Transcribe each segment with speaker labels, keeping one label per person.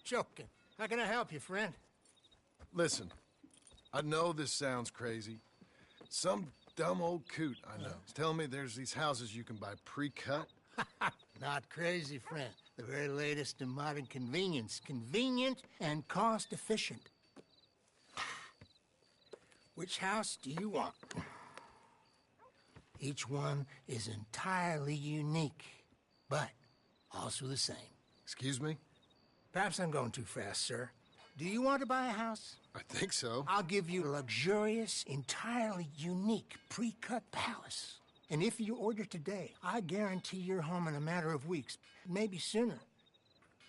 Speaker 1: joking. How can I help you, friend?
Speaker 2: Listen, I know this sounds crazy. Some dumb old coot I know is telling me there's these houses you can buy pre-cut.
Speaker 1: Not crazy, friend. The very latest in modern convenience. Convenient and cost-efficient. Which house do you want? Each one is entirely unique, but also the same.
Speaker 2: Excuse me?
Speaker 1: Perhaps I'm going too fast, sir. Do you want to buy a house?
Speaker 2: I think so.
Speaker 1: I'll give you a luxurious, entirely unique pre-cut palace. And if you order today, I guarantee you're home in a matter of weeks, maybe sooner.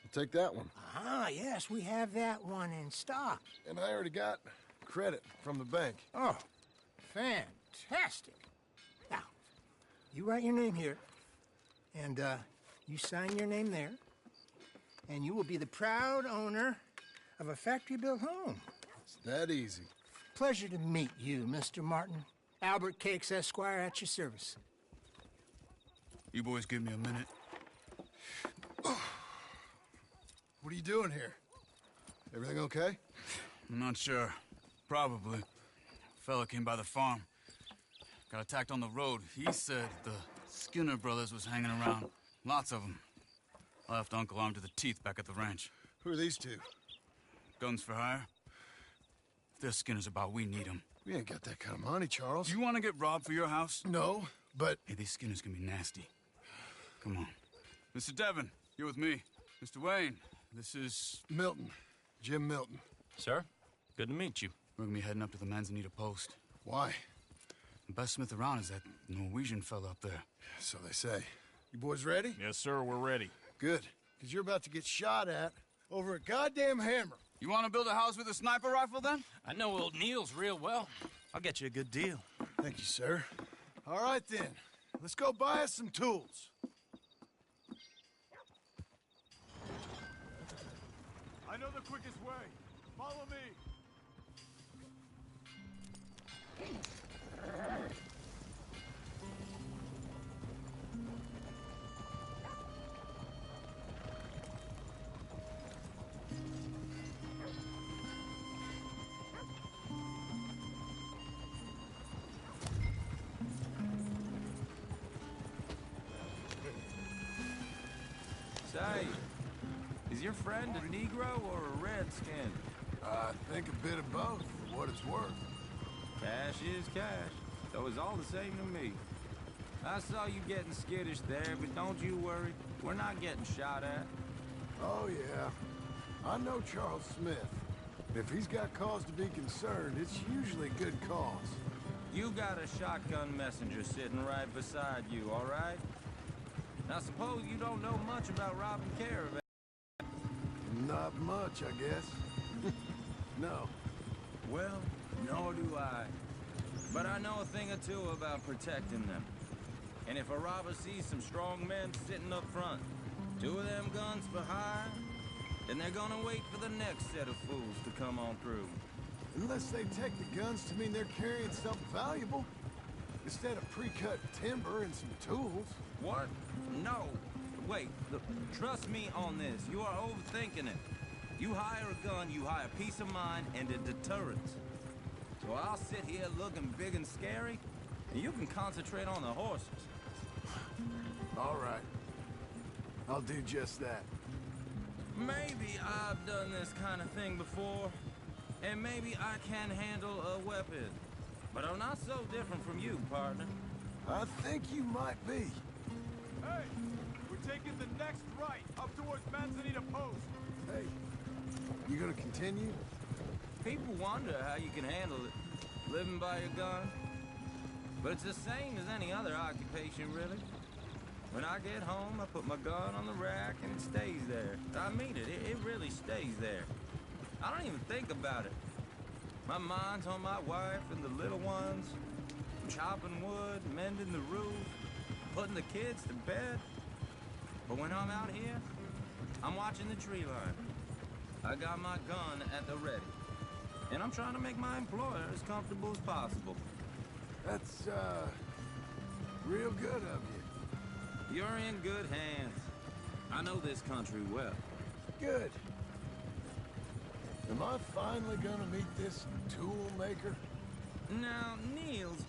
Speaker 2: I'll take that one.
Speaker 1: Ah, yes, we have that one in stock.
Speaker 2: And I already got credit from the bank.
Speaker 1: Oh, fantastic. Now, you write your name here, and you sign your name there, and you will be the proud owner of a factory-built home.
Speaker 2: It's that easy.
Speaker 1: Pleasure to meet you, Mr. Martin. Albert Cakes, Esquire, at your service.
Speaker 3: You boys give me a minute.
Speaker 2: What are you doing here? Everything okay?
Speaker 3: I'm not sure. Probably. Fella came by the farm. Got attacked on the road. He said the Skinner brothers was hanging around. Lots of them. I left Uncle armed to the teeth back at the ranch.
Speaker 2: Who are these two?
Speaker 3: Guns for hire? If they're Skinner's about, we need them.
Speaker 2: We ain't got that kind of money, Charles.
Speaker 3: You want to get robbed for your house?
Speaker 2: No, but...
Speaker 3: Hey, these Skinners can be nasty. Come on. Mr. Devon, you're with me. Mr. Wayne, this is...
Speaker 2: Milton. Jim Milton.
Speaker 4: Sir, good to meet you.
Speaker 3: We're gonna be heading up to the Manzanita post.
Speaker 2: Why?
Speaker 3: The best smith around is that Norwegian fella up there.
Speaker 2: So they say. You boys ready?
Speaker 4: Yes, sir, we're ready.
Speaker 2: Good. Because you're about to get shot at over a goddamn hammer.
Speaker 3: You want to build a house with a sniper rifle, then?
Speaker 4: I know old Neil's real well. I'll get you a good deal.
Speaker 2: Thank you, sir. All right, then. Let's go buy us some tools.
Speaker 5: I know the quickest way. Follow me.
Speaker 6: Say, is your friend a Negro or a Redskin?
Speaker 2: I think a bit of both, for what it's worth.
Speaker 6: Cash is cash, so it's all the same to me. I saw you getting skittish there, but don't you worry. We're not getting shot at.
Speaker 2: Oh, yeah. I know Charles Smith. If he's got cause to be concerned, it's usually good cause.
Speaker 6: You got a shotgun messenger sitting right beside you, all right? Now suppose you don't know much about robbing caravans.
Speaker 2: Not much, I guess. No.
Speaker 6: Well, nor do I. But I know a thing or two about protecting them. And if a robber sees some strong men sitting up front, 2 of them guns for hire, then they're gonna wait for the next set of fools to come on through.
Speaker 2: Unless they take the guns to mean they're carrying something valuable. Instead of pre-cut timber and some tools.
Speaker 6: What? No. Wait, look, trust me on this. You are overthinking it. You hire a gun, you hire peace of mind and a deterrent. So I'll sit here looking big and scary, and you can concentrate on the horses.
Speaker 2: All right. I'll do just that.
Speaker 6: Maybe I've done this kind of thing before, and maybe I can handle a weapon. But I'm not so different from you, partner.
Speaker 2: I think you might be.
Speaker 5: Hey, we're taking the next right up towards Manzanita Post.
Speaker 2: Hey, you gonna continue?
Speaker 6: People wonder how you can handle it, living by your gun. But it's the same as any other occupation, really. When I get home, I put my gun on the rack and it stays there. I mean it, it really stays there. I don't even think about it. My mind's on my wife and the little ones, chopping wood, mending the roof, putting the kids to bed. But when I'm out here, I'm watching the tree line. I got my gun at the ready. And I'm trying to make my employer as comfortable as possible.
Speaker 2: That's, real good of you.
Speaker 6: You're in good hands. I know this country well.
Speaker 2: Good. Am I finally gonna meet this tool maker?
Speaker 6: Now, Niels,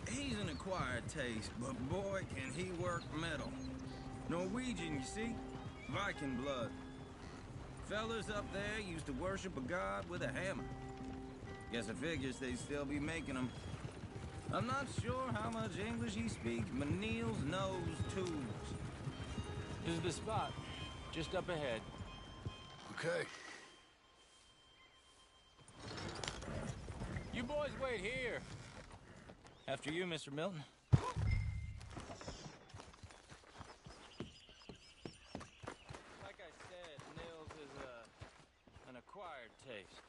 Speaker 6: he's an acquired taste, but boy, can he work metal. Norwegian, you see? Viking blood. Fellas up there used to worship a god with a hammer. Guess I figures they'd still be making them. I'm not sure how much English he speaks, but Niels knows tools.
Speaker 5: This is the spot. Just up ahead.
Speaker 2: Okay.
Speaker 5: You boys wait here.
Speaker 6: After you, Mr. Milton.
Speaker 5: Like I said, Nils is an acquired taste.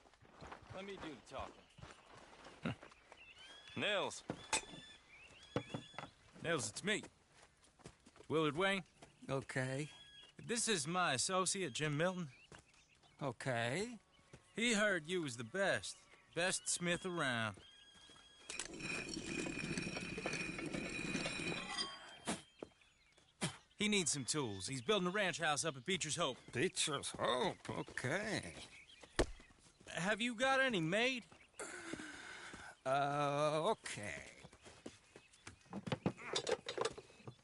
Speaker 5: Let me do the talking.
Speaker 4: Nils. Nils, it's me. Willard Wayne.
Speaker 7: Okay.
Speaker 4: This is my associate, Jim Milton.
Speaker 7: Okay.
Speaker 4: He heard you was the best. Best smith around. He needs some tools. He's building a ranch house up at Beecher's Hope.
Speaker 7: Beecher's Hope, okay.
Speaker 4: Have you got any made?
Speaker 7: Okay.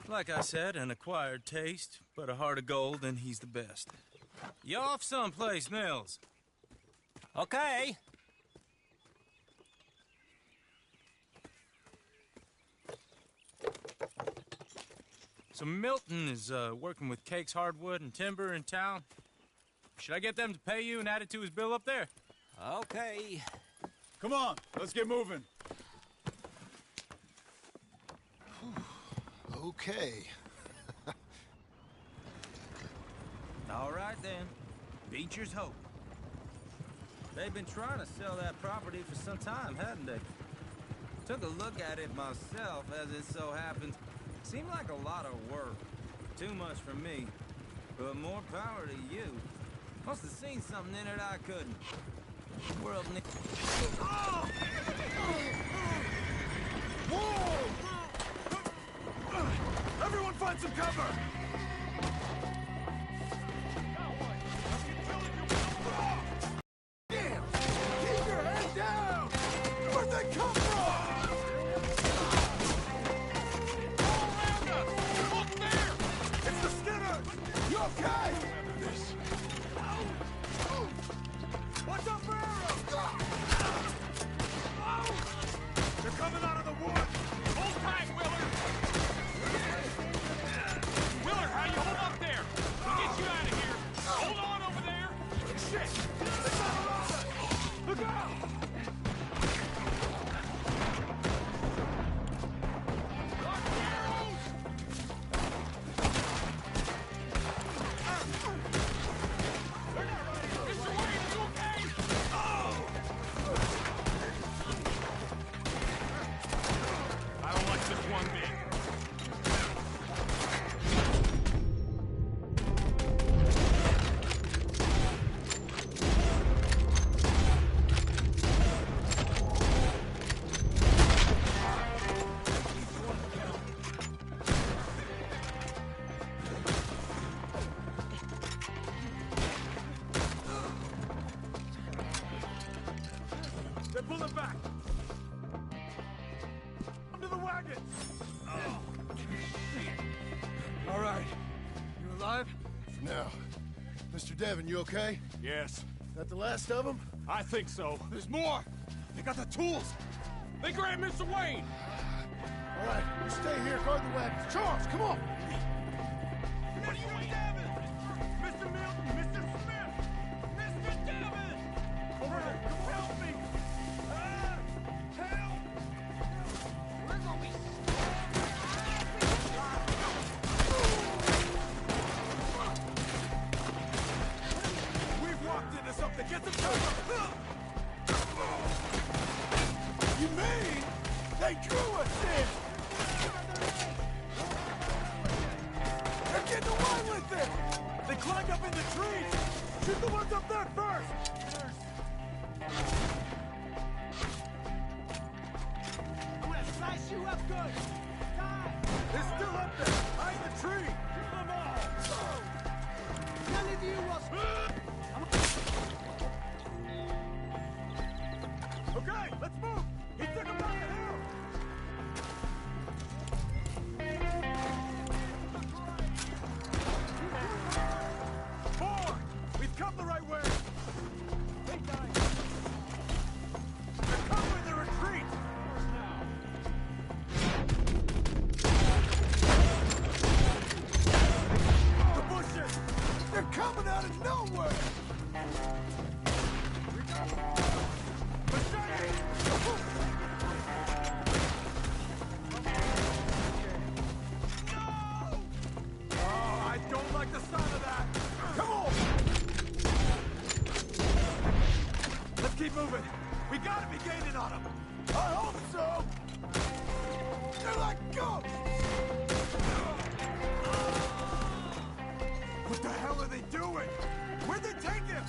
Speaker 4: Like I said, an acquired taste, but a heart of gold, and he's the best. You off someplace, Nils?
Speaker 7: Okay.
Speaker 4: So Milton is working with Cakes Hardwood and Timber in town. Should I get them to pay you and add it to his bill up there?
Speaker 7: Okay.
Speaker 5: Come on, let's get moving.
Speaker 2: Okay.
Speaker 6: All right, then. Beecher's Hope. They've been trying to sell that property for some time, hadn't they? Took a look at it myself, as it so happens. Seemed like a lot of work. Too much for me. But more power to you. Must have seen something in it I couldn't. World needs...
Speaker 5: Whoa! Everyone find some cover! Damn! Keep your head down! Where'd they come from? All around us! Look there! It's the Skinners! You okay? This. Watch out for arrows! They're coming out of the woods! Hold tight, Willard! Willard, how you hold up there? We'll get you out of here. Hold on over there. Shit! They got around us! Look out! Watch the arrows! They're not ready. Mr. Wayne, you okay? Oh! I don't like this one bit. They're pulling back. Under the wagon. Oh. All right. You alive?
Speaker 2: For now. Mr. Devon, you okay?
Speaker 5: Yes.
Speaker 2: That the last of them?
Speaker 5: I think so. There's more. They got the tools. They grabbed Mr. Wayne.
Speaker 2: All right, you stay here, guard the wagons. Charles, come on!
Speaker 5: Mr. Devon! Mr. Milton! Mr. Smith! Mr. Devon! Over here! Come help me! Help! We're gonna be... We've walked into something! Get some cover!
Speaker 2: You mean they drew us in?
Speaker 5: They're getting away with it! They climbed up in the trees! Shoot the ones up there first! I'm gonna slice you up good! Die! They're still up there! Behind the tree! Kill them all! None of you will...
Speaker 8: keep moving. We gotta be gaining on them. I hope so. They're like ghosts. What the hell are they doing? Where'd they take him?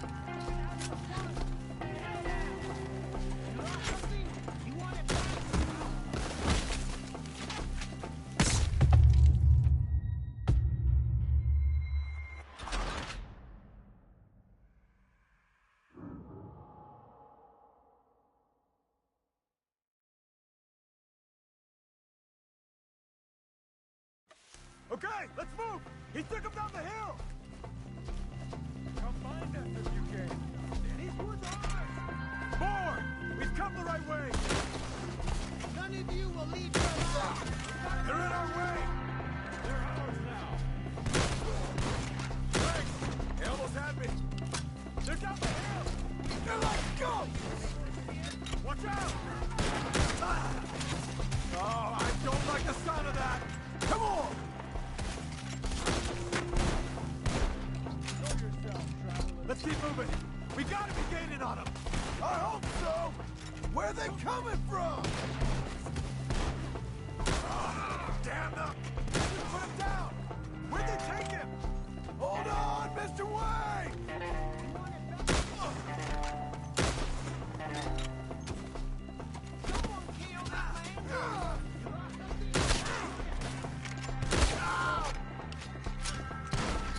Speaker 8: Okay, let's move! He took him down the hill! Come find us if you can. These woods are ours! More! We've come the right way!
Speaker 1: None of you will leave your life!
Speaker 8: They're in our way! They're ours now! Thanks! They almost had me! They're down the hill! They're like ghosts! Watch out! Ah! Oh, I don't like the sound of that! Come on! Let's keep moving. We gotta be gaining on them. I hope so. Where are they coming from? Damn them. Put him down. Where'd they take him? Hold on, Mr. Wayne.
Speaker 1: Someone kill that man!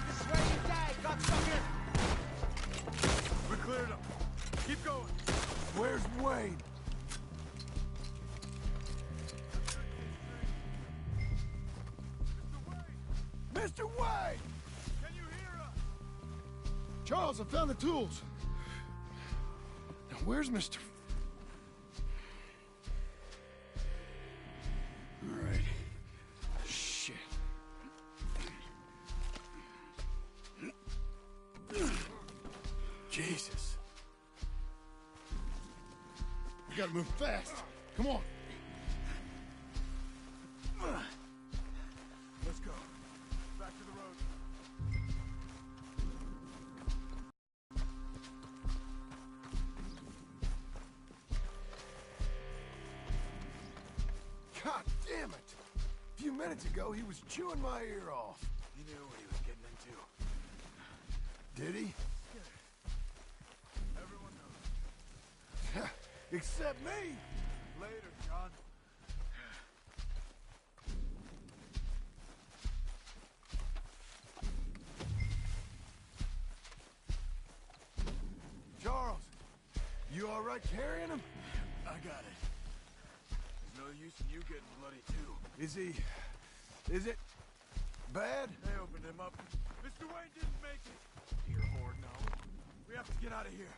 Speaker 1: This is where you die, cocksucker!
Speaker 8: We cleared him. Keep going. Where's Wayne? Mr. Wayne! Can you hear us?
Speaker 2: Charles, I found the tools. Now, where's Mr. All right. Shit.
Speaker 8: Jesus.
Speaker 2: We gotta move fast. Come on.
Speaker 8: Let's go. Back to the road.
Speaker 2: God damn it! A few minutes ago, he was chewing my ear off.
Speaker 8: He knew what he was getting into.
Speaker 2: Did he?
Speaker 8: Everyone knows.
Speaker 2: Except me!
Speaker 8: Later, John.
Speaker 2: Charles, you all right carrying him?
Speaker 8: I got it. There's no use in you getting bloody, too.
Speaker 2: Is it bad?
Speaker 8: They opened him up. Mr. Wayne didn't make it. Dear Lord, no. We have to get out of here.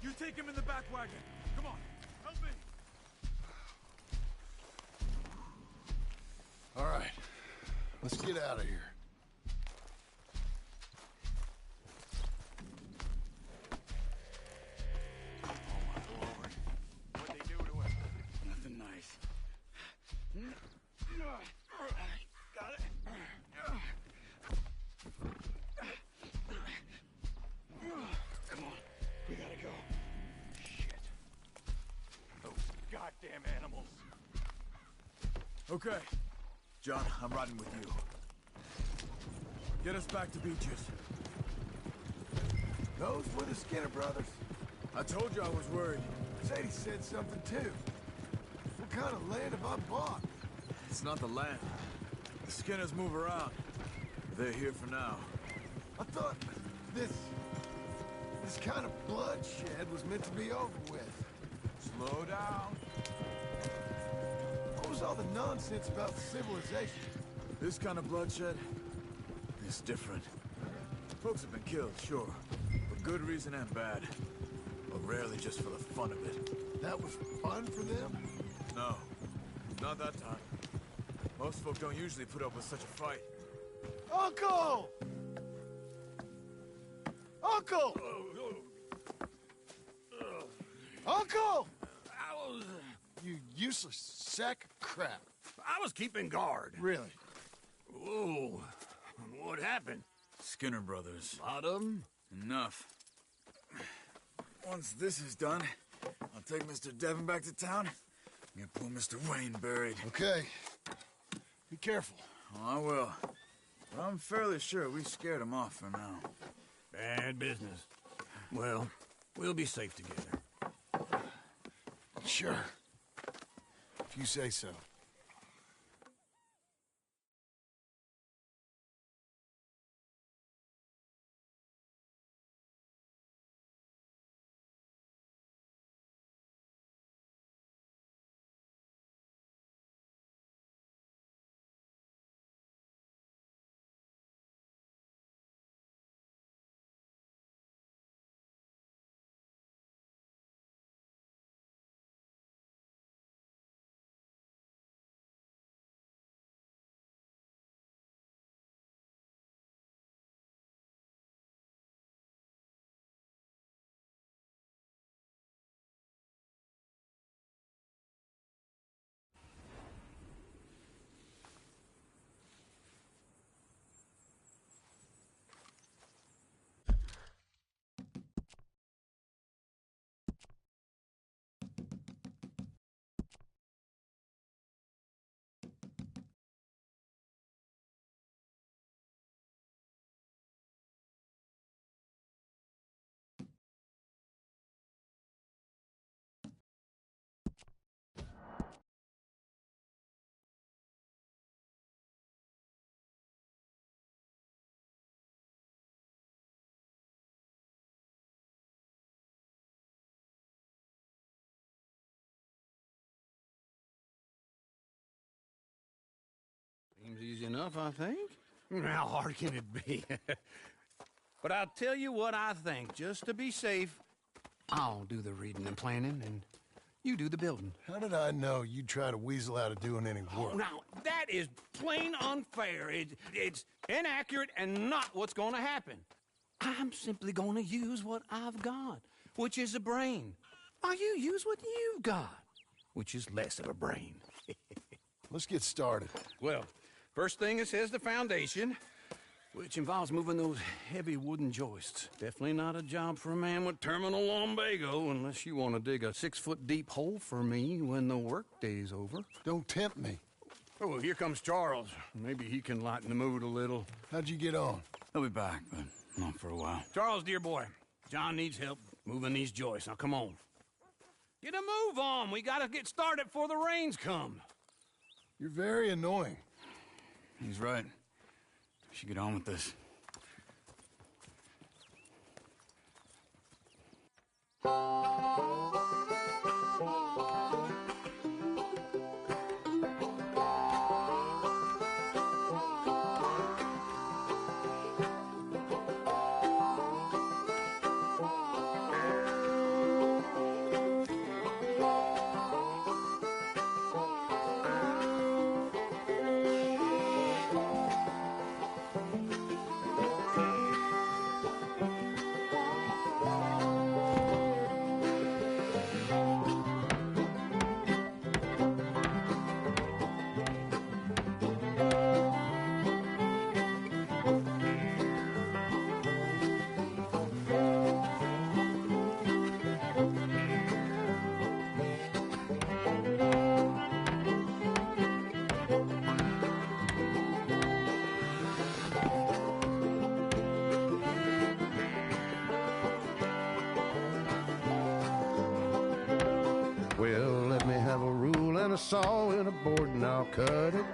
Speaker 8: You take him in the back wagon. Come on, help me.
Speaker 2: All right, let's get out of here.
Speaker 8: Oh, my Lord. What'd they do to him?
Speaker 3: Nothing nice.
Speaker 8: Got it.
Speaker 3: Come on.
Speaker 8: We gotta go. Shit. Those goddamn animals. Okay. John, I'm riding with you. Get us back to Beaches.
Speaker 2: Those were the Skinner brothers.
Speaker 8: I told you I was worried.
Speaker 2: Sadie said something too. What kind of land have I bought?
Speaker 8: It's not the land. The Skinners move around. They're here for now.
Speaker 2: I thought this kind of bloodshed was meant to be over with.
Speaker 8: Slow down.
Speaker 2: What was all the nonsense about civilization?
Speaker 8: This kind of bloodshed is different. Folks have been killed, sure. For good reason and bad. But rarely just for the fun of it.
Speaker 2: That was fun for them?
Speaker 8: No. Not that time. Most folk don't usually put up with such a fight.
Speaker 2: Uncle! Uncle! Uncle! You useless sack of crap.
Speaker 9: I was keeping guard.
Speaker 2: Really?
Speaker 9: Whoa. What happened?
Speaker 8: Skinner brothers.
Speaker 9: Lot of 'em?
Speaker 3: Enough.
Speaker 8: Once this is done,
Speaker 3: take Mr. Devon back to town. Get poor Mr. Wayne buried.
Speaker 2: Okay. Be careful.
Speaker 3: Oh, I will. But I'm fairly sure we scared him off for now.
Speaker 9: Bad business. Well, we'll be safe together.
Speaker 2: Sure. If you say so.
Speaker 9: Seems easy enough, I think. How hard can it be? But I'll tell you what I think. Just to be safe, I'll do the reading and planning, and you do the building.
Speaker 2: How did I know you'd try to weasel out of doing any work?
Speaker 9: Now, that is plain unfair. It's inaccurate and not what's going to happen. I'm simply going to use what I've got, which is a brain. While you use what you've got, which is less of a brain.
Speaker 2: Let's get started.
Speaker 9: Well, first thing it says the foundation, which involves moving those heavy wooden joists. Definitely not a job for a man with terminal lumbago, unless you want to dig a 6-foot deep hole for me when the workday's over.
Speaker 2: Don't tempt me.
Speaker 9: Oh, well, here comes Charles. Maybe he can lighten the mood a little.
Speaker 2: How'd you get on?
Speaker 3: He'll be back, but not for a while.
Speaker 9: Charles, dear boy, John needs help moving these joists. Now, come on. Get a move on. We gotta get started before the rains come.
Speaker 2: You're very annoying.
Speaker 3: He's right. We should get on with this.
Speaker 10: Well, let me have a rule and a saw and a board and I'll cut it.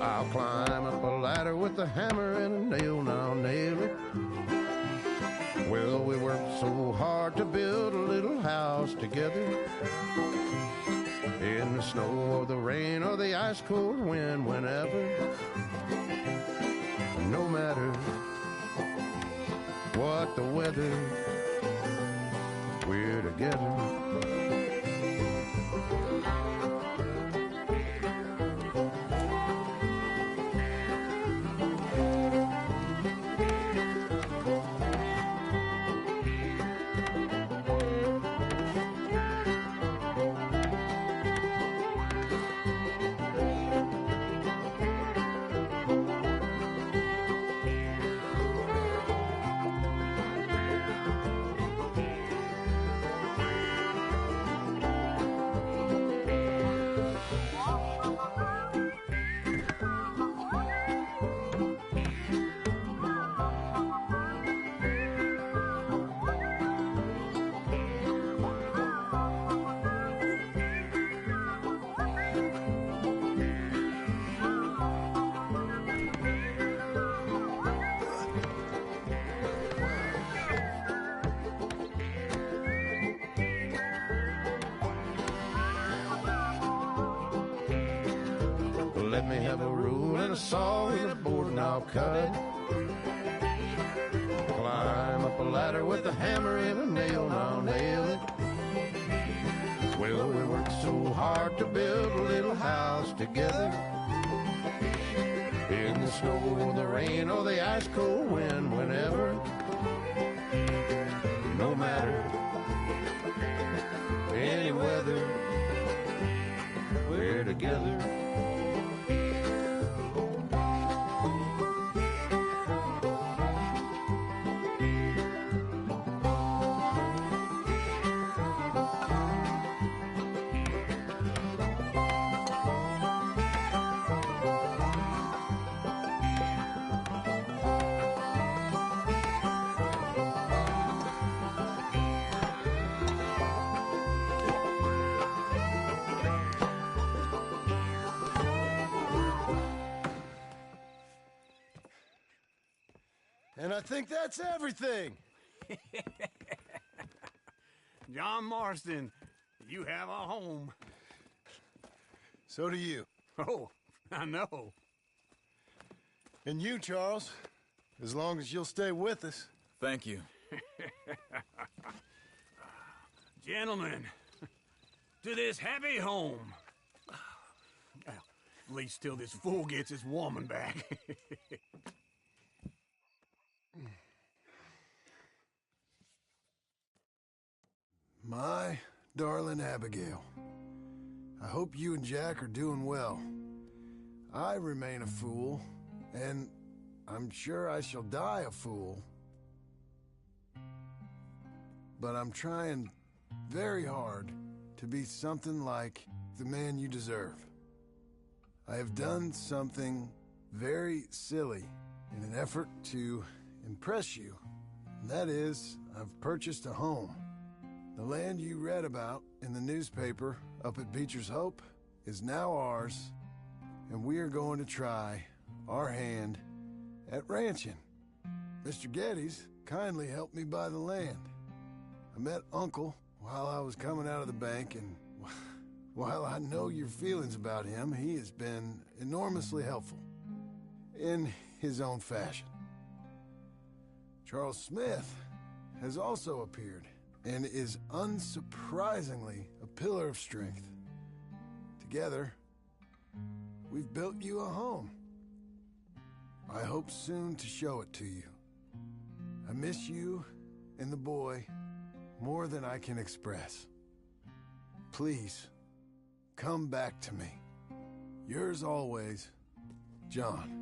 Speaker 10: I'll climb up a ladder with a hammer and a nail and I'll nail it. Well, we worked so hard to build a little house together. In the snow or the rain or the ice cold wind, whenever. No matter what the weather, we're together. let me have a rule and a saw and a board and I'll cut it. Climb up a ladder with a hammer and a nail and I'll nail it. Well, we worked so hard to build a little house together. In the snow or the rain or the ice cold wind, whenever. No matter any weather, we're together.
Speaker 2: And I think that's everything.
Speaker 9: John Marston, you have a home.
Speaker 2: So do you.
Speaker 9: Oh, I know.
Speaker 2: And you, Charles, as long as you'll stay with us.
Speaker 3: Thank you.
Speaker 9: Gentlemen, to this happy home. Well, at least till this fool gets his woman back.
Speaker 2: My darling Abigail, I hope you and Jack are doing well. I remain a fool, and I'm sure I shall die a fool. But I'm trying very hard to be something like the man you deserve. I have done something very silly in an effort to impress you. And that is, I've purchased a home. The land you read about in the newspaper up at Beecher's Hope is now ours, and we are going to try our hand at ranching. Mr. Geddes kindly helped me buy the land. I met Uncle while I was coming out of the bank, and while I know your feelings about him, he has been enormously helpful in his own fashion. Charles Smith has also appeared and is unsurprisingly a pillar of strength. Together, we've built you a home. I hope soon to show it to you. I miss you and the boy more than I can express. Please, come back to me. Yours always, John.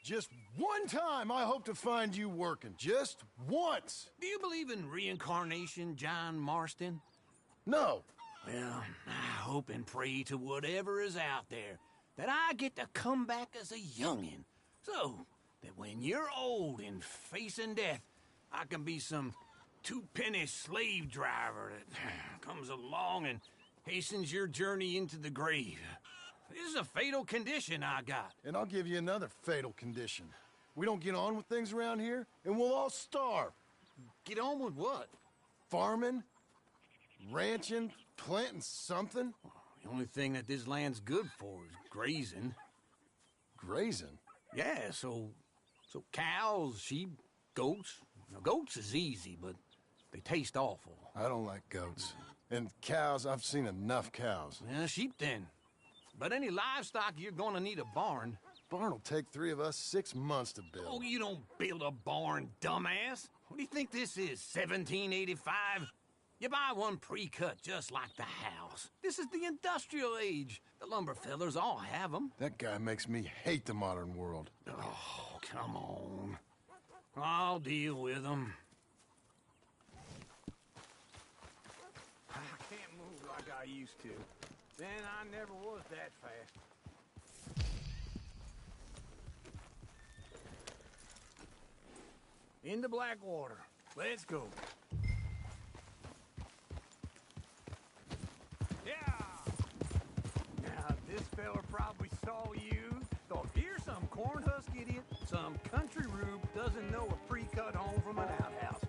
Speaker 2: Just one time I hope to find you working. Just once.
Speaker 9: Do you believe in reincarnation, John Marston?
Speaker 2: No.
Speaker 9: Well, I hope and pray to whatever is out there that I get to come back as a youngin', so that when you're old and facing death, I can be some two-penny slave driver that comes along and hastens your journey into the grave. This is a fatal condition I got.
Speaker 2: And I'll give you another fatal condition. We don't get on with things around here, and we'll all starve.
Speaker 9: Get on with what?
Speaker 2: Farming, ranching, planting something.
Speaker 9: The only thing that this land's good for is grazing.
Speaker 2: Grazing?
Speaker 9: Yeah, so cows, sheep, goats. Now, goats is easy, but they taste awful.
Speaker 2: I don't like goats. And cows, I've seen enough cows.
Speaker 9: Sheep then. But any livestock, you're gonna need a barn.
Speaker 2: Barn will take 3 of us 6 months to build.
Speaker 9: Oh, you don't build a barn, dumbass. What do you think this is, 1785? You buy one pre-cut just like the house. This is the industrial age. The lumber fellers all have them.
Speaker 2: That guy makes me hate the modern world.
Speaker 9: Oh, come on. I'll deal with them. I can't move like I used to. Then I never was that fast. Into Blackwater. Let's go. Yeah! Now, this fella probably saw you, thought, here's some corn husk idiot, some country rube doesn't know a pre-cut home from an outhouse.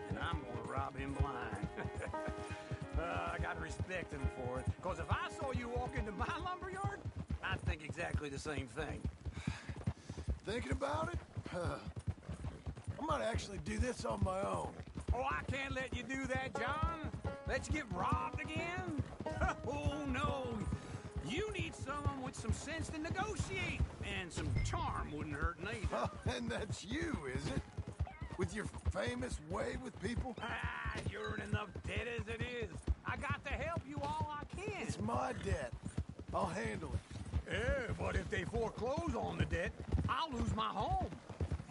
Speaker 9: And I'm gonna rob him blind. I gotta respect him for it, because if I saw you walk into my lumberyard, I'd think exactly the same thing.
Speaker 2: Thinking about it? I might actually do this on my own.
Speaker 9: Oh, I can't let you do that, John. Let you get robbed again? Oh, no. You need someone with some sense to negotiate. And some charm wouldn't hurt neither.
Speaker 2: Oh, and that's you, is it? With your famous way with people?
Speaker 9: Ah, you're in enough debt as it is. I got to help you all I can.
Speaker 2: It's my debt. I'll handle it.
Speaker 9: Yeah, but if they foreclose on the debt, I'll lose my home.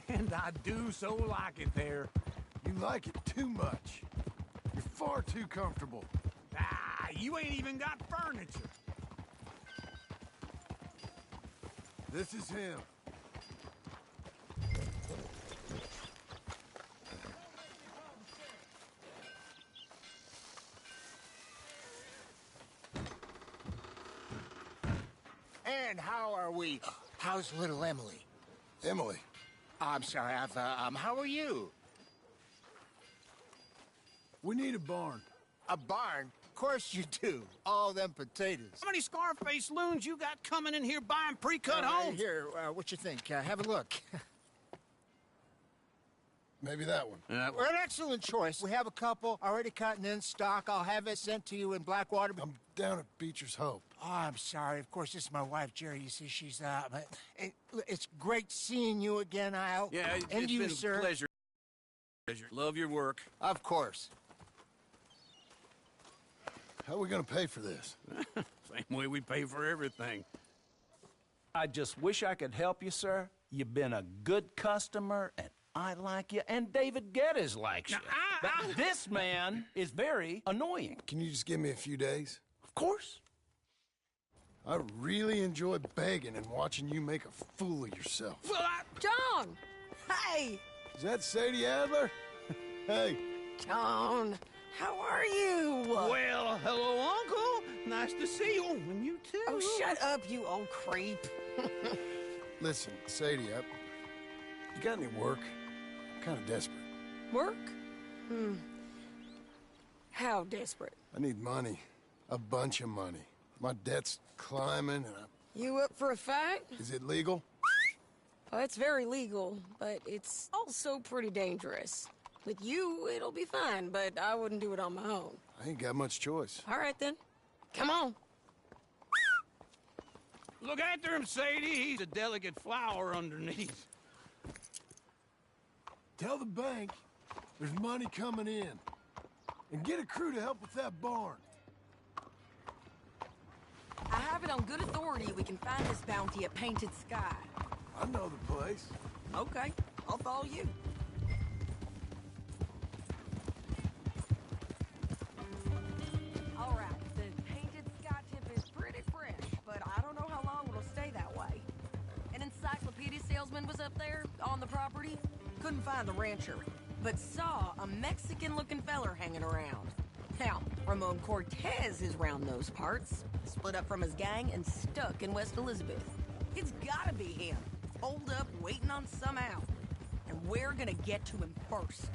Speaker 9: And I do so like it there.
Speaker 2: You like it too much. You're far too comfortable.
Speaker 9: Ah, you ain't even got furniture.
Speaker 2: This is him.
Speaker 1: And how are we? How's little Emily?
Speaker 2: Emily.
Speaker 1: I'm sorry, how are you?
Speaker 2: We need a barn.
Speaker 1: A barn? Of course you do. All them potatoes.
Speaker 9: How many Scarface loons you got coming in here buying pre-cut homes?
Speaker 1: Here, what you think? Have a look.
Speaker 2: Maybe that one.
Speaker 1: We're an excellent choice. We have a couple already cut and in stock. I'll have it sent to you in Blackwater.
Speaker 2: I'm down at Beecher's Hope.
Speaker 1: Oh, I'm sorry. Of course, this is my wife, Jerry. You see, she's but it's great seeing you again, Al.
Speaker 9: Yeah,
Speaker 1: and
Speaker 9: it's
Speaker 1: you,
Speaker 9: been
Speaker 1: sir.
Speaker 9: a pleasure. Love your work.
Speaker 1: Of course.
Speaker 2: How are we gonna pay for this?
Speaker 9: Same way we pay for everything.
Speaker 11: I just wish I could help you, sir. You've been a good customer, and I like you, and David Geddes likes you.
Speaker 9: Now,
Speaker 11: But this man is very annoying.
Speaker 2: Can you just give me a few days?
Speaker 11: Of course.
Speaker 2: I really enjoy begging and watching you make a fool of yourself.
Speaker 9: Well,
Speaker 12: John! Hey!
Speaker 2: Is that Sadie Adler? Hey.
Speaker 12: John, how are you?
Speaker 9: well, hello, Uncle. Nice to see you. And you too.
Speaker 12: Oh, shut up, you old creep.
Speaker 2: Listen, Sadie, you got any work? I'm kind of desperate.
Speaker 12: Work? How desperate?
Speaker 2: I need money. A bunch of money. My debt's climbing, and
Speaker 12: You up for a fight?
Speaker 2: Is it legal?
Speaker 12: Well, it's very legal, but it's also pretty dangerous. With you, it'll be fine, but I wouldn't do it on my own.
Speaker 2: I ain't got much choice.
Speaker 12: All right, then. Come on.
Speaker 9: Look after him, Sadie. He's a delicate flower underneath.
Speaker 2: Tell the bank there's money coming in. And get a crew to help with that barn.
Speaker 12: I have it on good authority we can find this bounty at Painted Sky.
Speaker 2: I know the place.
Speaker 12: Okay, I'll follow you. All right, the Painted Sky tip is pretty fresh, but I don't know how long it'll stay that way. An encyclopedia salesman was up there on the property. Couldn't find the rancher, but saw a Mexican-looking feller hanging around. Now, Ramon Cortez is round those parts, split up from his gang and stuck in West Elizabeth. It's gotta be him, holed up waiting on some out. And we're gonna get to him first.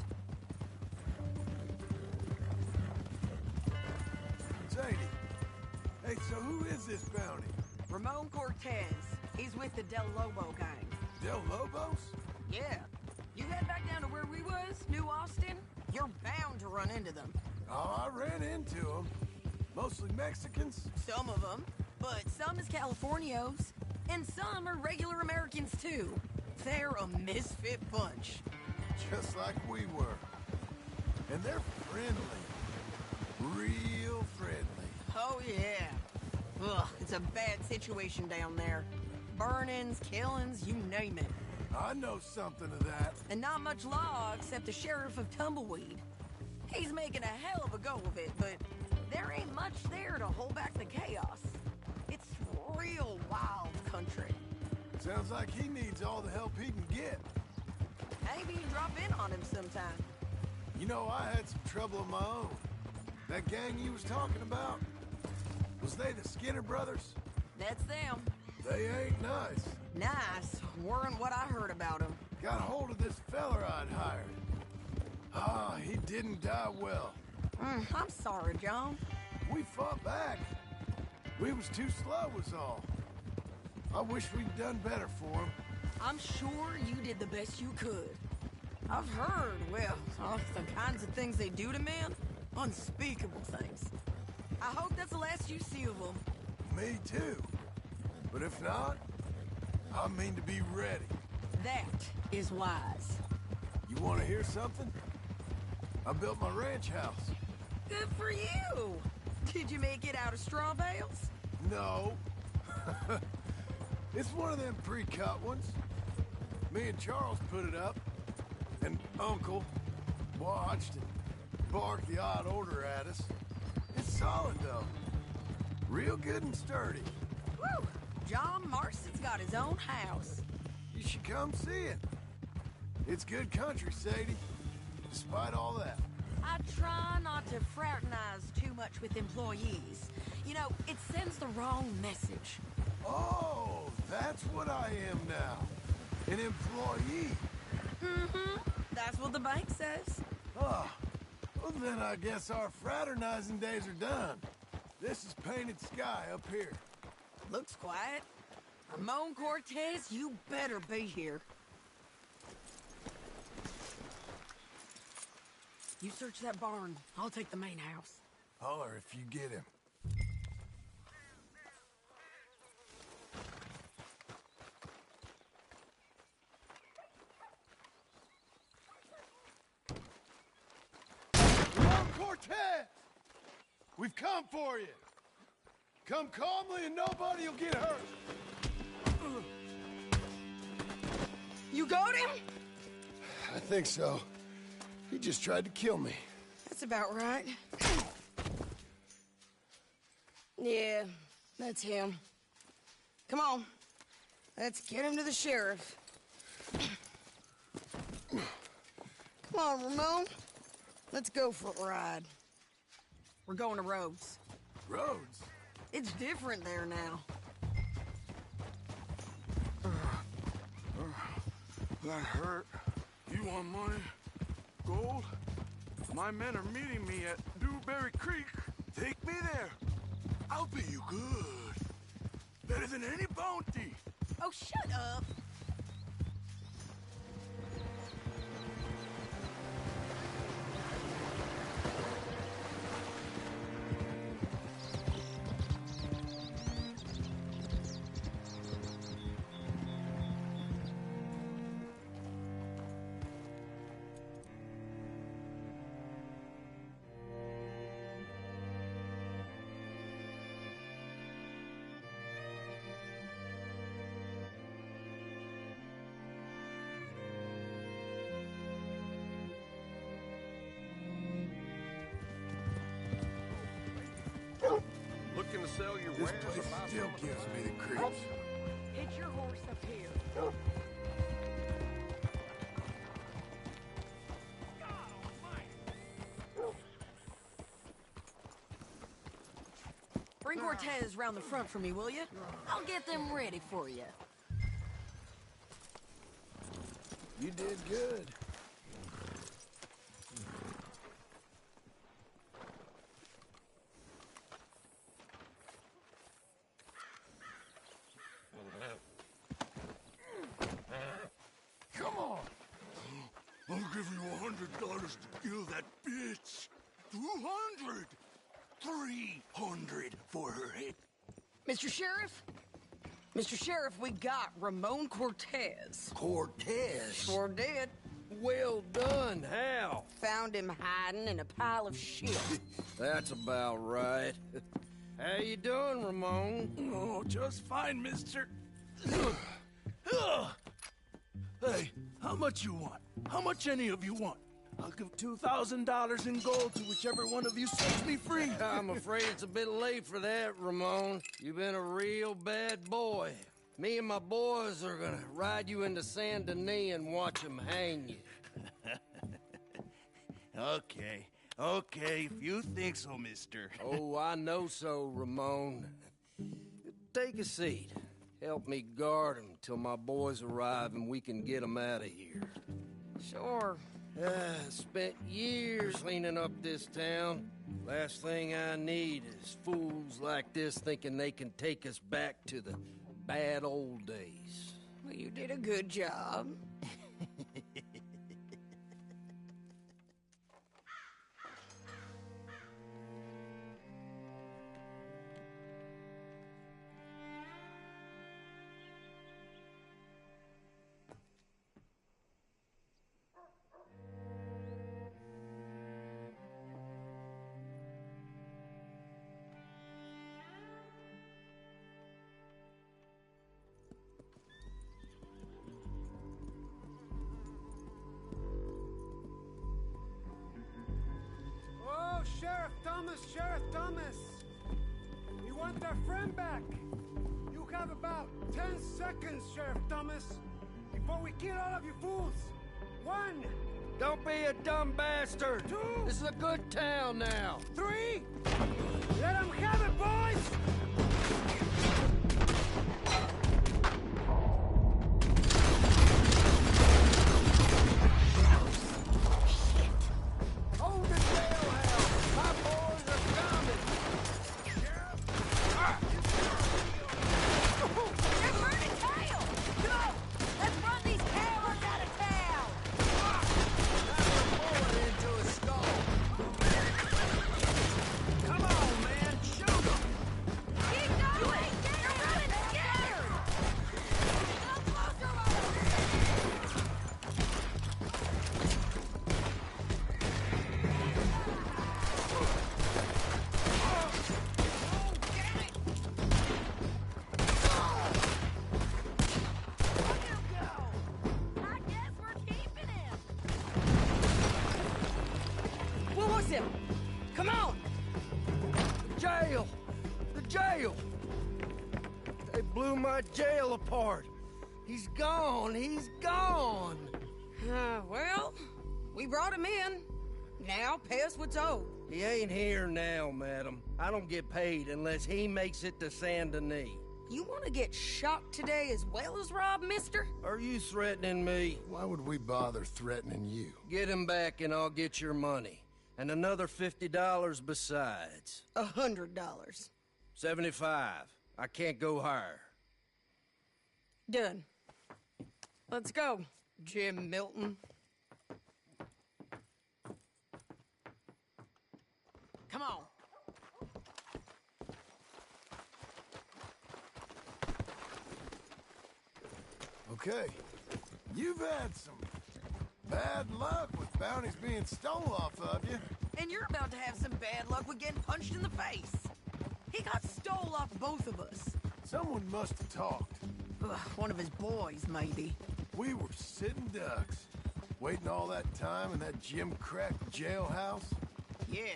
Speaker 2: Sadie. Hey, so who is this bounty?
Speaker 12: Ramon Cortez. He's with the Del Lobo gang.
Speaker 2: Del Lobos?
Speaker 12: Yeah. You head back down to where we was, New Austin, you're bound to run into them.
Speaker 2: Oh, I ran into them. Mostly Mexicans.
Speaker 12: Some of them, but some is Californios. And some are regular Americans, too. They're a misfit bunch.
Speaker 2: Just like we were. And they're friendly. Real friendly.
Speaker 12: Oh, yeah. Ugh, it's a bad situation down there. Burnings, killings, you name it.
Speaker 2: I know something of that.
Speaker 12: And not much law except the sheriff of Tumbleweed. He's making a hell of a go of it, but there ain't much there to hold back the chaos. It's real wild country.
Speaker 2: Sounds like he needs all the help he can get.
Speaker 12: Maybe you drop in on him sometime.
Speaker 2: You know, I had some trouble of my own. That gang you was talking about, was they the Skinner brothers?
Speaker 12: That's them.
Speaker 2: They ain't nice.
Speaker 12: Nice. Weren't what I heard about them.
Speaker 2: Got hold of this feller I'd hired. Ah, he didn't die well.
Speaker 12: I'm sorry, John.
Speaker 2: We fought back. We was too slow was all. I wish we'd done better for him.
Speaker 12: I'm sure you did the best you could. I've heard, well, the kinds of things they do to men. Unspeakable things. I hope that's the last you see of them.
Speaker 2: Me too. But if not, I mean to be ready.
Speaker 12: That is wise.
Speaker 2: You want to hear something? I built my ranch house.
Speaker 12: Good for you. Did you make it out of straw bales?
Speaker 2: No. It's one of them pre-cut ones. Me and Charles put it up, and Uncle watched and barked the odd order at us. It's solid, though. Real good and sturdy.
Speaker 12: Woo! John Marston's got his own house.
Speaker 2: You should come see it. It's good country, Sadie. Despite all that.
Speaker 12: I try not to fraternize too much with employees. You know, it sends the wrong message.
Speaker 2: Oh, that's what I am now. An employee.
Speaker 12: Mm-hmm. That's what the bank says.
Speaker 2: Oh, well then I guess our fraternizing days are done. This is painted sky up here.
Speaker 12: Looks quiet. Ramon Cortez, you better be here. You search that barn. I'll take the main house.
Speaker 2: Holler if you get him. Ramon Cortez! We've come for you. Come calmly and nobody will get hurt.
Speaker 12: You got him?
Speaker 2: I think so. He just tried to kill me.
Speaker 12: That's about right. Yeah, that's him. Come on. Let's get him to the sheriff. Come on, Ramon. Let's go for a ride. We're going to Rhodes.
Speaker 2: Rhodes?
Speaker 12: It's different there now.
Speaker 8: That hurt. You want money? Gold? My men are meeting me at Dewberry Creek. Take me there. I'll pay you good. Better than any bounty.
Speaker 12: Oh, shut up.
Speaker 10: Looking to sell your
Speaker 2: This
Speaker 10: wares
Speaker 2: place
Speaker 10: or buy
Speaker 2: still
Speaker 10: some of the
Speaker 2: gives
Speaker 10: time?
Speaker 2: me the creeps.
Speaker 12: Get your horse up here. Bring Cortez round the front for me, will you? I'll get them ready for you.
Speaker 2: You did good. Come on.
Speaker 8: I'll give you $100 to kill that bitch. 200. 300 for her head.
Speaker 12: Mr. Sheriff, Mr. Sheriff, we got Ramon Cortez.
Speaker 13: Cortez?
Speaker 12: Sure did.
Speaker 13: Well done. How?
Speaker 12: Found him hiding in a pile of shit.
Speaker 13: That's about right. How you doing, Ramon?
Speaker 8: Oh, just fine, mister. Hey, how much you want? How much any of you want? I'll give $2,000 in gold to whichever one of you sets me free.
Speaker 13: I'm afraid it's a bit late for that, Ramon. You've been a real bad boy. Me and my boys are gonna ride you into Saint Denis and watch them hang you.
Speaker 8: Okay, if you think so, mister.
Speaker 13: Oh, I know so, Ramon. Take a seat. Help me guard him till my boys arrive and we can get them out of here.
Speaker 12: Sure.
Speaker 13: Spent years cleaning up this town. Last thing I need is fools like this thinking they can take us back to the bad old days.
Speaker 12: Well, you did a good job.
Speaker 14: Sheriff Thomas! We want our friend back! You have about 10 seconds, Sheriff Thomas, before we kill all of you fools! 1!
Speaker 13: Don't be a dumb bastard!
Speaker 14: 2!
Speaker 13: This is a good town now!
Speaker 14: 3! Let them have it, boys!
Speaker 12: Come on!
Speaker 13: The jail! They blew my jail apart. He's gone.
Speaker 12: Well, we brought him in. Now pay us what's owed.
Speaker 13: He ain't here now, madam. I don't get paid unless he makes it to Saint Denis.
Speaker 12: You want to get shot today as well as Rob, mister?
Speaker 13: Are you threatening me?
Speaker 2: Why would we bother threatening you?
Speaker 13: Get him back and I'll get your money. And another $50 besides.
Speaker 12: $100.
Speaker 13: 75. I can't go higher.
Speaker 12: Done. Let's go, Jim Milton. Come on.
Speaker 2: Okay. You've had some bad luck with bounties being stole off of you.
Speaker 12: And you're about to have some bad luck with getting punched in the face. He got stole off both of us.
Speaker 2: Someone must have talked.
Speaker 12: Ugh, one of his boys, maybe.
Speaker 2: We were sitting ducks, waiting all that time in that gim-crack jailhouse.
Speaker 12: Yeah,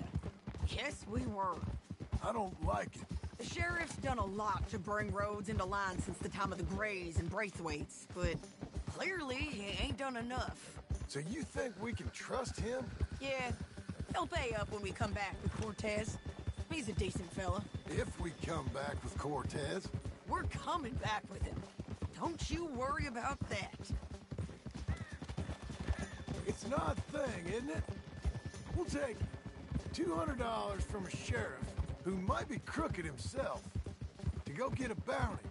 Speaker 12: yes we were.
Speaker 2: I don't like it.
Speaker 12: The sheriff's done a lot to bring roads into line since the time of the Grays and Braithwaites, but clearly he ain't done enough.
Speaker 2: So you think we can trust him?
Speaker 12: Yeah, he'll pay up when we come back with Cortez. He's a decent fella.
Speaker 2: If we come back with Cortez?
Speaker 12: We're coming back with him. Don't you worry about that.
Speaker 2: It's an odd thing, isn't it? We'll take $200 from a sheriff who might be crooked himself to go get a bounty.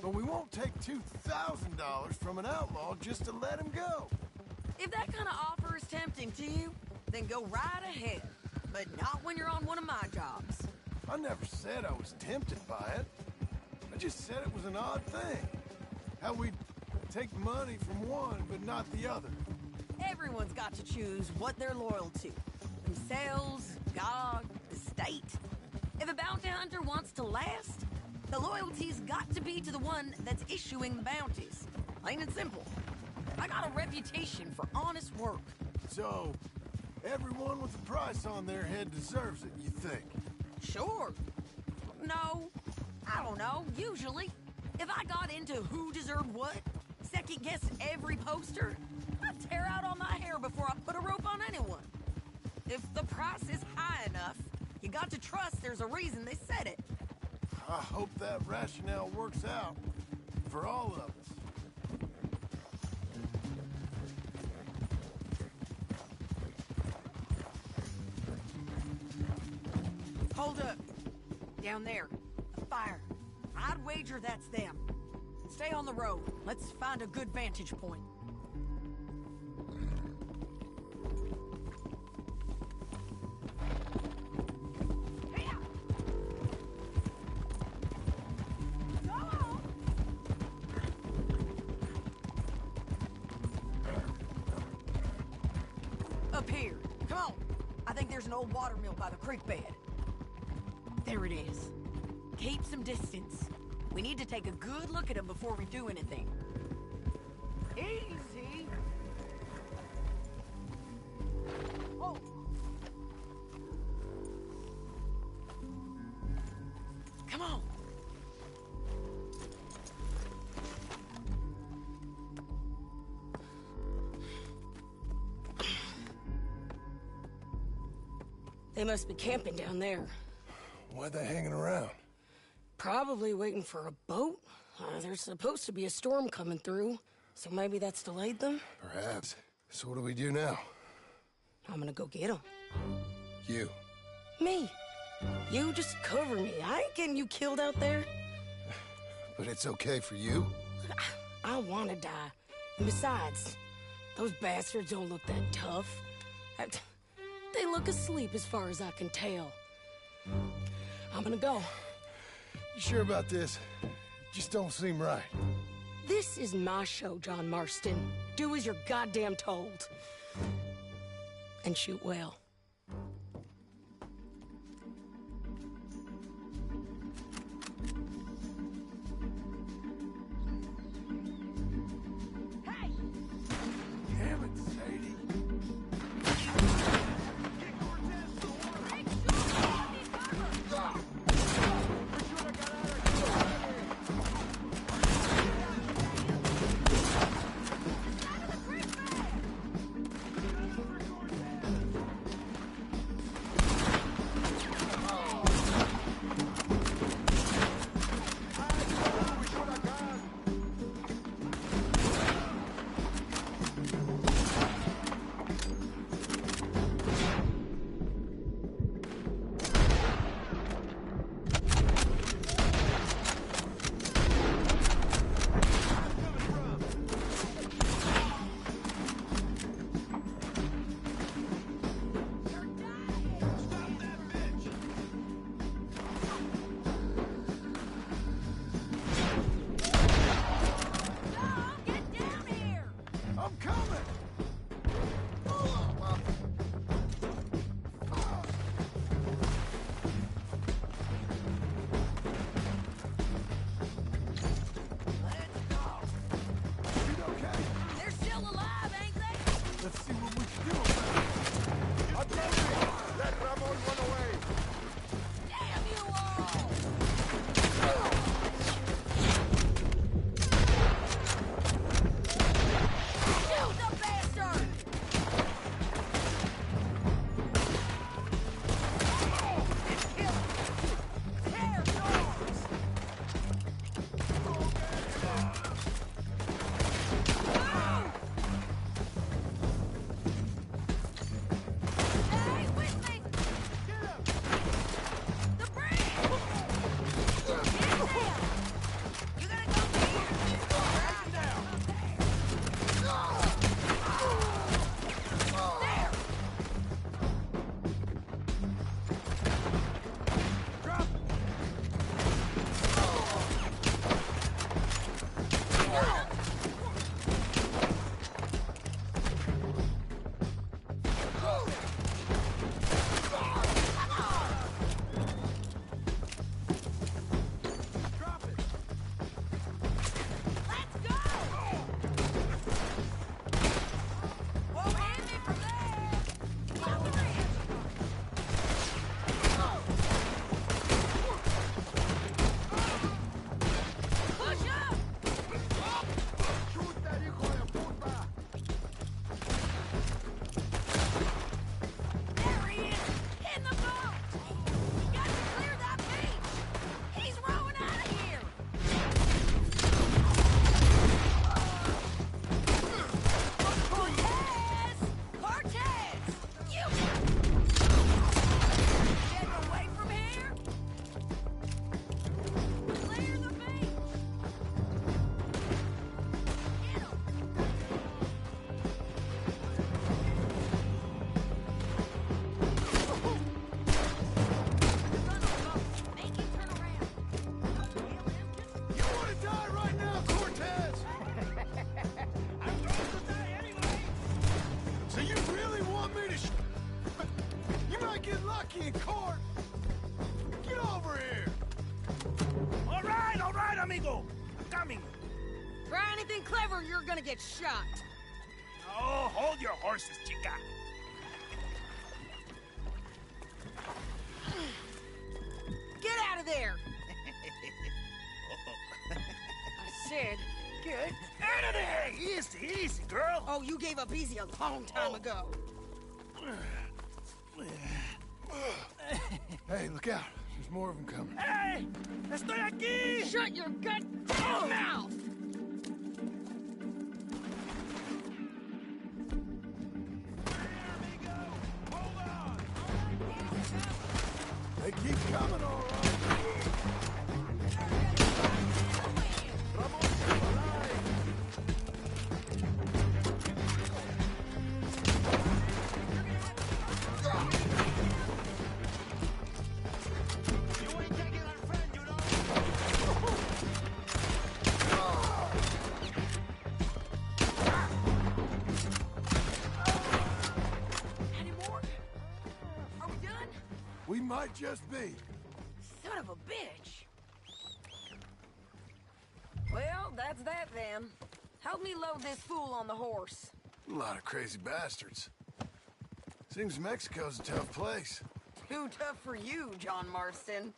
Speaker 2: But we won't take $2,000 from an outlaw just to let him go.
Speaker 12: If that kind of offer is tempting to you, then go right ahead. But not when you're on one of my jobs.
Speaker 2: I never said I was tempted by it. I just said it was an odd thing. How we'd take money from one, but not the other.
Speaker 12: Everyone's got to choose what they're loyal to. Themselves, God, the state. If a bounty hunter wants to last, the loyalty's got to be to the one that's issuing the bounties. Plain and simple. I got a reputation for honest work.
Speaker 2: So, everyone with a price on their head deserves it, you think?
Speaker 12: Sure. No, I don't know, usually. If I got into who deserved what, second-guess every poster, I'd tear out all my hair before I put a rope on anyone. If the price is high enough, you got to trust there's a reason they said it.
Speaker 2: I hope that rationale works out for all of us.
Speaker 12: Hold up. Down there. A fire. I'd wager that's them. Stay on the road. Let's find a good vantage point. Up here. Come on. I think there's an old water mill by the creek bed. There it is. Keep some distance. We need to take a good look at him before we do anything. Easy. Oh. Come on. They must be camping down there.
Speaker 2: Why are they hanging around?
Speaker 12: Probably waiting for a boat. There's supposed to be a storm coming through, so maybe that's delayed them?
Speaker 2: Perhaps. So what do we do now?
Speaker 12: I'm gonna go get them.
Speaker 2: You.
Speaker 12: Me. You just cover me. I ain't getting you killed out there.
Speaker 2: But it's okay for you?
Speaker 12: I wanna die. And besides, those bastards don't look that tough. They look asleep as far as I can tell. I'm gonna go.
Speaker 2: You sure about this? Just don't seem right.
Speaker 12: This is my show, John Marston. Do as you're goddamn told. And shoot well.
Speaker 2: Hey! Damn it, Sadie. in court! Get over here!
Speaker 8: All right, amigo. I'm coming.
Speaker 12: Try anything clever, you're gonna get shot.
Speaker 8: Oh, hold your horses, chica.
Speaker 12: Get out of there! I said, get
Speaker 8: Out of there! Easy, easy, girl.
Speaker 12: Oh, you gave up easy a long time ago.
Speaker 2: Hey, look out. There's more of them coming.
Speaker 8: Hey! Estoy aquí!
Speaker 12: Shut your goddamn mouth!
Speaker 2: They keep coming, all right.
Speaker 12: Any more? Are we done?
Speaker 2: We might just be.
Speaker 12: Son of a bitch. Well, that's that then. Help me load this fool on the horse.
Speaker 2: A lot of crazy bastards. Seems Mexico's a tough place.
Speaker 12: Too tough for you, John Marston.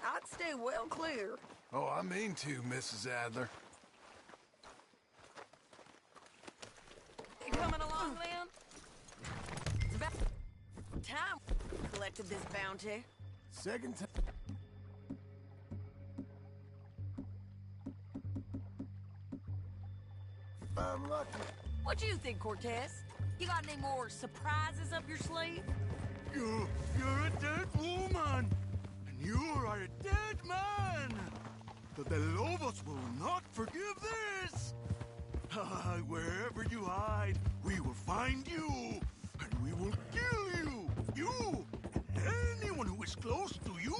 Speaker 12: I'd stay well clear.
Speaker 2: Oh, I mean to, Mrs. Adler.
Speaker 12: You coming along, then? It's about time we collected this bounty.
Speaker 2: Second time. I'm lucky.
Speaker 12: What do you think, Cortez? You got any more surprises up your sleeve?
Speaker 8: You're a dead woman, and you are a dead man. The De Lobos will not forgive this. Wherever you hide, we will find you, and we will kill you. You and anyone who is close to you.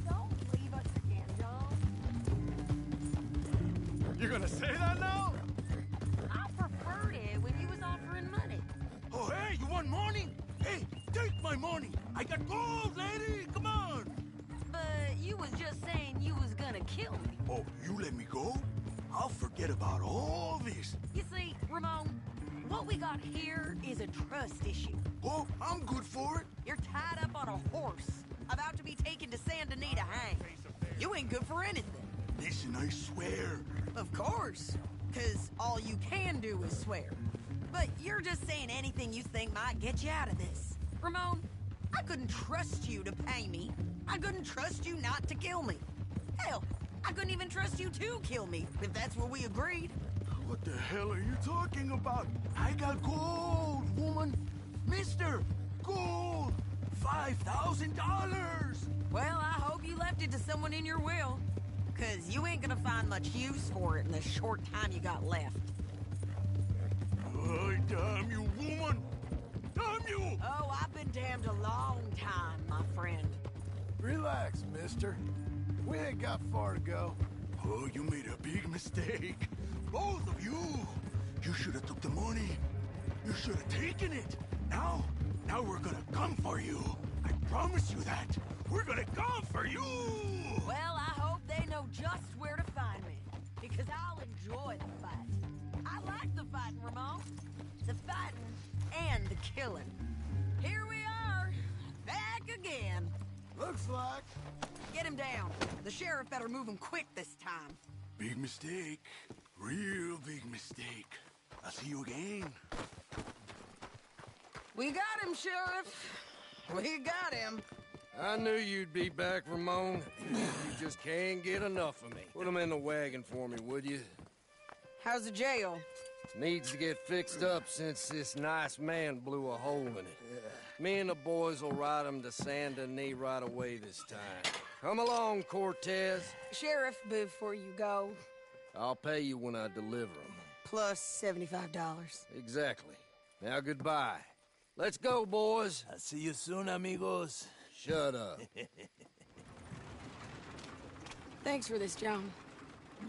Speaker 12: Don't leave us again, John.
Speaker 8: You're gonna say that now?
Speaker 12: I preferred it when you was offering money.
Speaker 8: Oh, hey, you want money? Hey, take my money. I got gold, lady. Come on.
Speaker 12: But you was just saying you was gonna kill me.
Speaker 8: Oh, you let me go? I'll forget about all this.
Speaker 12: You see, Ramon, what we got here is a trust issue.
Speaker 8: Oh, I'm good for it.
Speaker 12: You're tied up on a horse, about to be taken to San Denis to hang. You ain't good for anything.
Speaker 8: Listen, I swear.
Speaker 12: Of course, because all you can do is swear. But you're just saying anything you think might get you out of this. Ramon, I couldn't trust you to pay me. I couldn't trust you not to kill me. Hell, I couldn't even trust you to kill me, if that's what we agreed.
Speaker 8: What the hell are you talking about? I got gold, woman. Mister, gold. $5,000.
Speaker 12: Well, I hope you left it to someone in your will. Because you ain't gonna find much use for it in the short time you got left.
Speaker 8: Oh, damn you, woman. Damn you.
Speaker 12: Oh, I've been damned a long time, my friend.
Speaker 2: Relax, mister. We ain't got far to go.
Speaker 8: Oh, you made a big mistake. Both of you. You should have took the money. You should have taken it. Now we're gonna come for you. I promise you that. We're gonna come for you.
Speaker 12: Well, I hope they know just where to find me. Because I'll enjoy the fight. I like the fighting, Ramon. The fighting and the killing. Here we are, back again.
Speaker 2: Looks like.
Speaker 12: Get him down. The sheriff better move him quick this time.
Speaker 8: Big mistake. Real big mistake. I'll see you again.
Speaker 12: We got him, Sheriff. We got him.
Speaker 13: I knew you'd be back, Ramon. You just can't get enough of me. Put him in the wagon for me, would you?
Speaker 12: How's the jail?
Speaker 13: Needs to get fixed up since this nice man blew a hole in it. Me and the boys will ride him to San Denis right away this time. Come along, Cortez.
Speaker 12: Sheriff, before you go,
Speaker 13: I'll pay you when I deliver him.
Speaker 12: plus $75.
Speaker 13: Exactly. Now goodbye. Let's go, boys.
Speaker 8: I'll see you soon, amigos.
Speaker 13: Shut up.
Speaker 12: Thanks for this, John.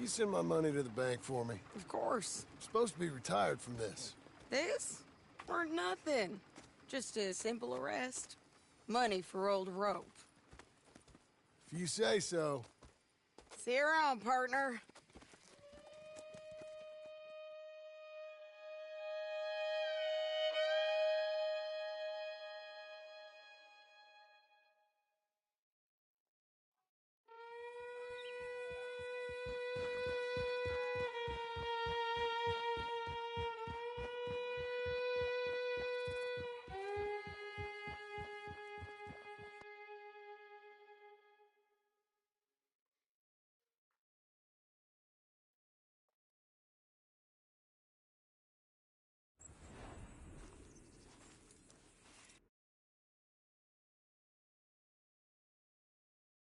Speaker 2: You send my money to the bank for me.
Speaker 12: Of course.
Speaker 2: I'm supposed to be retired from this.
Speaker 12: This? Or nothing. Just a simple arrest. Money for old rope.
Speaker 2: If you say so.
Speaker 12: See you around, partner.